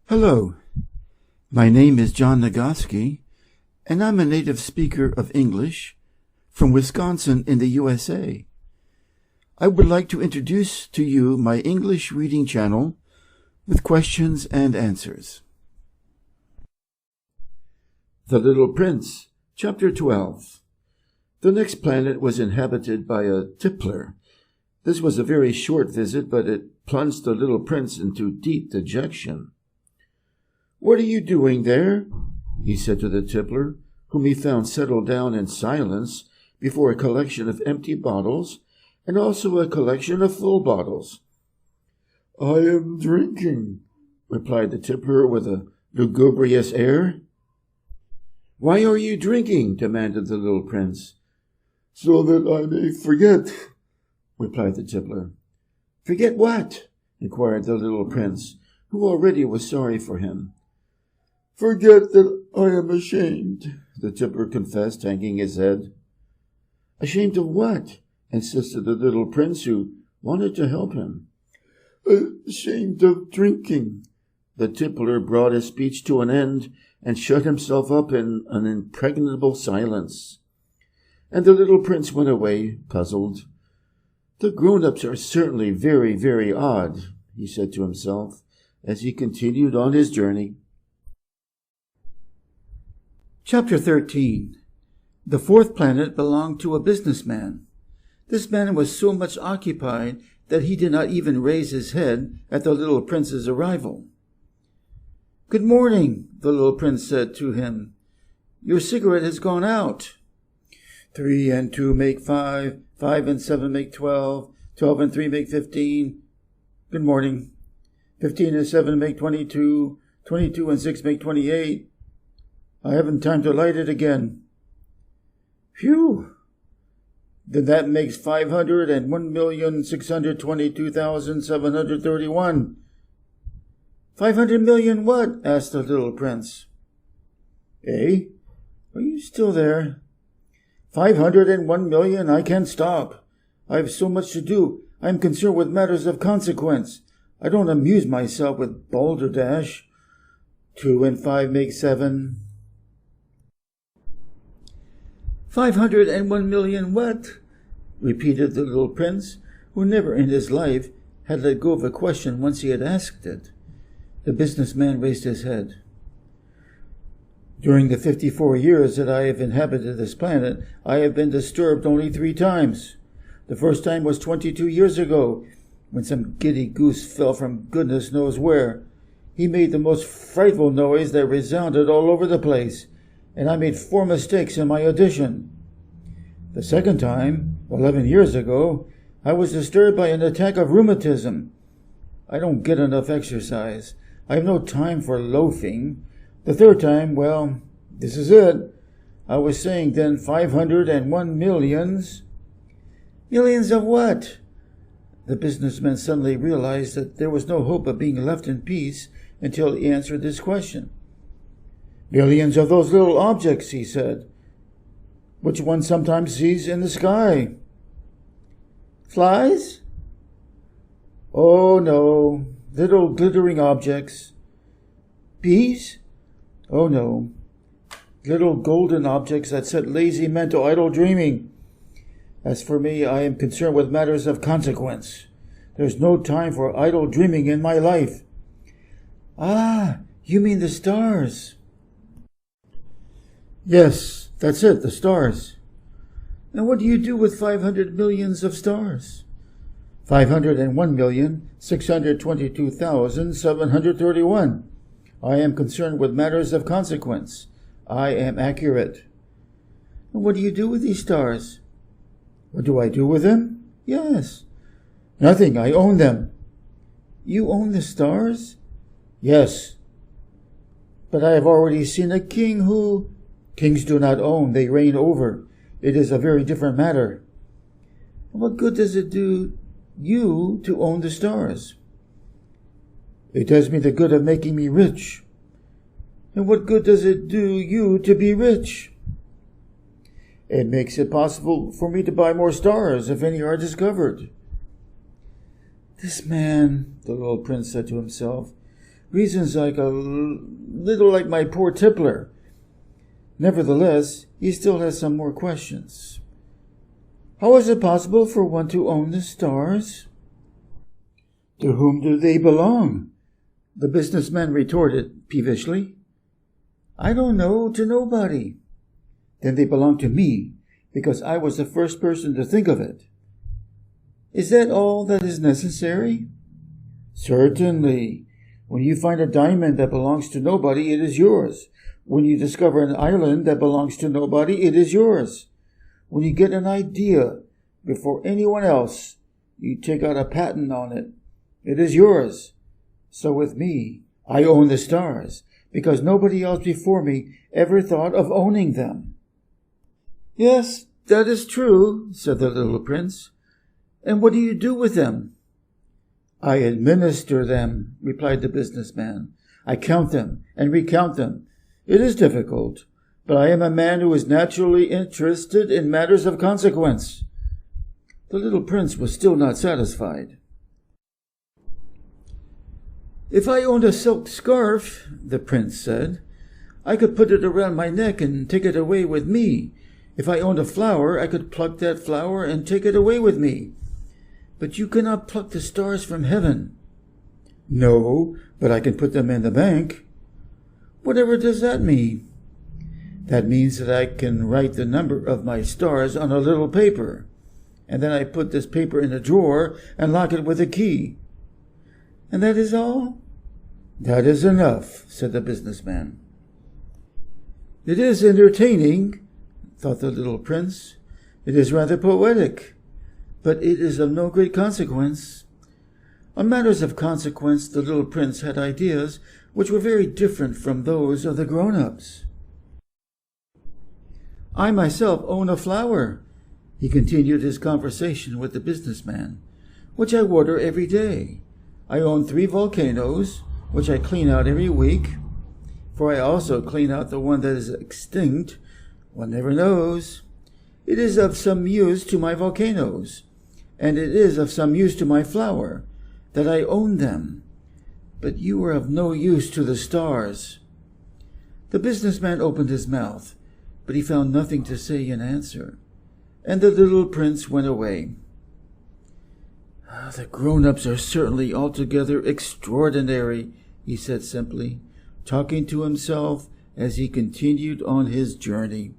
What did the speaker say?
Hello, my name is John Nagoski, and I'm a native speaker of English from Wisconsin in the USA. I would like to introduce to you my English reading channel with questions and answers. The Little Prince, Chapter 12. The next planet was inhabited by a tippler. This was a very short visit, but it plunged the little prince into deep dejection. "What are you doing there?" he said to the tippler, whom he found settled down in silence before a collection of empty bottles and also a collection of full bottles. "I am drinking," replied the tippler with a lugubrious air. "Why are you drinking?" demanded the little prince. "So that I may forget," replied the tippler. "Forget what?" inquired the little prince, who already was sorry for him. "Forget that I am ashamed," the tippler confessed, hanging his head. "Ashamed of what?" insisted the little prince, who wanted to help him. "Ashamed of drinking." The tippler brought his speech to an end and shut himself up in an impregnable silence. And the little prince went away, puzzled. "The grown-ups are certainly very, very odd," he said to himself as he continued on his journey. Chapter 13. The fourth planet belonged to a businessman. This man was so much occupied that he did not even raise his head at the little prince's arrival. "Good morning," the little prince said to him. "Your cigarette has gone out." 3 and 2 make 5, 5 and 7 make 12, 12 and 3 make 15. Good morning. 15 and 7 make 22, 22 and 6 make 28. I haven't time to light it again. Phew! Then that makes 501,622,731. 500 million what? Asked the little prince. Eh? Are you still there? 501 million? I can't stop. I have so much to do. I am concerned with matters of consequence. I don't amuse myself with balderdash. 2 and 5 make 7. 501 million what? Repeated the little prince, who never in his life had let go of a question once he had asked it. The businessman raised his head. "During the 54 years that I have inhabited this planet, I have been disturbed only 3 times. The first time was 22 years ago, when some giddy goose fell from goodness knows where. He made the most frightful noise that resounded all over the place, and I made 4 mistakes in my audition. The second time, 11 years ago, I was disturbed by an attack of rheumatism. I don't get enough exercise. I have no time for loafing. The third time, well, this is it. I was saying then 501 millions. Millions of what? The businessman suddenly realized that there was no hope of being left in peace until he answered this question. Millions of those little objects, he said, which one sometimes sees in the sky. Flies? Oh, no, little glittering objects. Bees? Oh, no, little golden objects that set lazy men to idle dreaming. As for me, I am concerned with matters of consequence. There's no time for idle dreaming in my life. Ah, you mean the stars? Yes, that's it, the stars. And what do you do with 500 millions of stars? 501,622,731. I am concerned with matters of consequence. I am accurate. And what do you do with these stars? What do I do with them? Yes. Nothing, I own them. You own the stars? Yes. But I have already seen a king who... Kings do not own, they reign over. It is a very different matter. What good does it do you to own the stars? It does me the good of making me rich. And what good does it do you to be rich? It makes it possible for me to buy more stars if any are discovered. This man, the little prince said to himself, reasons little like my poor tippler. Nevertheless, he still has some more questions. How is it possible for one to own the stars? To whom do they belong? The businessman retorted peevishly. I don't know, to nobody. Then they belong to me, because I was the first person to think of it. Is that all that is necessary? Certainly. When you find a diamond that belongs to nobody, it is yours. When you discover an island that belongs to nobody, it is yours. When you get an idea before anyone else, you take out a patent on it. It is yours. So with me, I own the stars, because nobody else before me ever thought of owning them. Yes, that is true, said the little prince. And what do you do with them? I administer them, replied the businessman. I count them and recount them. It is difficult, but I am a man who is naturally interested in matters of consequence. The little prince was still not satisfied. If I owned a silk scarf, the prince said, I could put it around my neck and take it away with me. If I owned a flower, I could pluck that flower and take it away with me. But you cannot pluck the stars from heaven. No, but I can put them in the bank. Whatever does that mean? That means that I can write the number of my stars on a little paper, and then I put this paper in a drawer and lock it with a key. And that is all? That is enough, said the businessman. It is entertaining, thought the little prince. It is rather poetic, but it is of no great consequence. On matters of consequence, the little prince had ideas which were very different from those of the grown-ups. I myself own a flower, he continued his conversation with the businessman, which I water every day. I own 3 volcanoes, which I clean out every week, for I also clean out the one that is extinct. One never knows. It is of some use to my volcanoes, and it is of some use to my flower, that I own them. But you are of no use to the stars. The businessman opened his mouth, but he found nothing to say in answer, and the little prince went away. The grown-ups are certainly altogether extraordinary, he said simply, talking to himself as he continued on his journey.